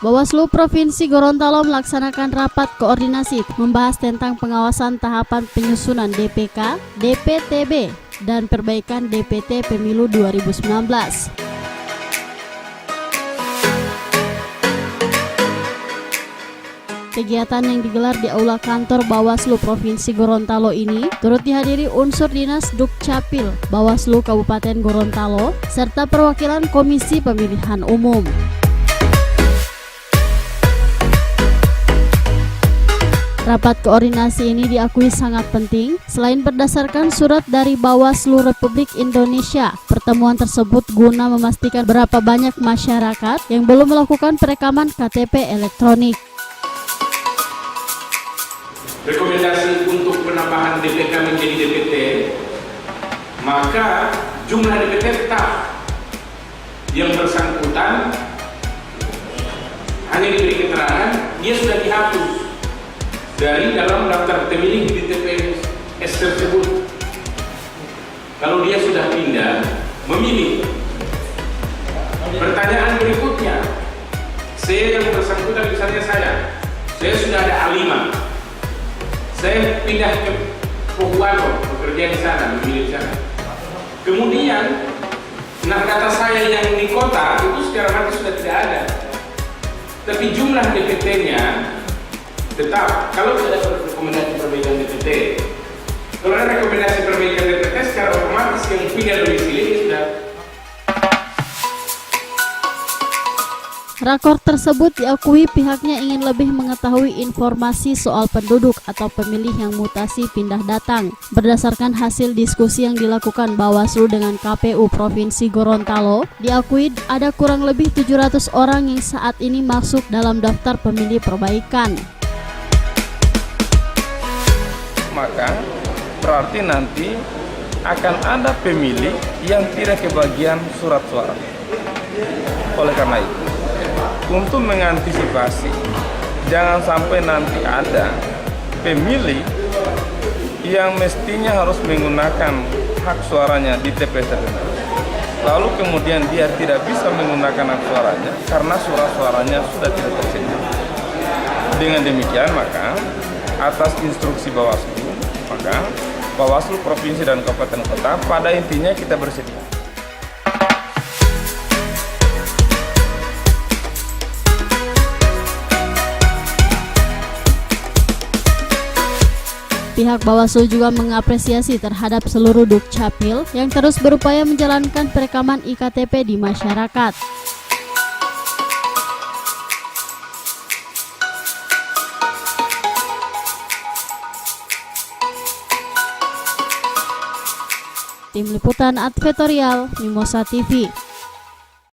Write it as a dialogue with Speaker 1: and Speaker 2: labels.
Speaker 1: Bawaslu Provinsi Gorontalo melaksanakan rapat koordinasi membahas tentang pengawasan tahapan penyusunan DPK, DPTB, dan perbaikan DPT Pemilu 2019. Kegiatan yang digelar di Aula Kantor Bawaslu Provinsi Gorontalo ini turut dihadiri unsur Dinas Dukcapil Bawaslu Kabupaten Gorontalo serta perwakilan Komisi Pemilihan Umum. Rapat koordinasi ini diakui sangat penting. Selain berdasarkan surat dari Bawaslu Republik Indonesia, pertemuan tersebut guna memastikan berapa banyak masyarakat yang belum melakukan perekaman KTP elektronik.
Speaker 2: Rekomendasi untuk penambahan DPK menjadi DPT, maka jumlah DPT tetap yang bersangkutan hanya diberi keterangan dia sudah dihapus dari dalam daftar pemilih di TPS tersebut. Kalau dia sudah pindah memilih. Pertanyaan berikutnya, saya yang bersangkutan misalnya saya sudah ada A5, saya pindah ke Pohuano, bekerja di sana, memilih di sana. Kemudian, data saya yang di kota itu secara mati sudah tidak ada. Tapi jumlah DPT-nya tetap, kalau tidak ada rekomendasi perbaikan DPT, kalau ada rekomendasi perbaikan DPT secara otomatis yang pindah domisili sudah.
Speaker 1: Rakor tersebut diakui pihaknya ingin lebih mengetahui informasi soal penduduk atau pemilih yang mutasi pindah datang. Berdasarkan hasil diskusi yang dilakukan Bawaslu dengan KPU Provinsi Gorontalo, diakui ada kurang lebih 700 orang yang saat ini masuk dalam daftar pemilih perbaikan.
Speaker 3: Maka berarti nanti akan ada pemilih yang tidak kebagian surat suara. Oleh karena itu, untuk mengantisipasi jangan sampai nanti ada pemilih yang mestinya harus menggunakan hak suaranya di TPS tertentu, lalu kemudian dia tidak bisa menggunakan hak suaranya karena surat suaranya sudah tidak tersedia. Dengan demikian maka atas instruksi Bawaslu, maka Bawaslu Provinsi dan Kabupaten Kota pada intinya kita bersedia.
Speaker 1: Pihak Bawaslu juga mengapresiasi terhadap seluruh Dukcapil yang terus berupaya menjalankan perekaman iktp di masyarakat. Tim Liputan Advertorial Mimosa TV.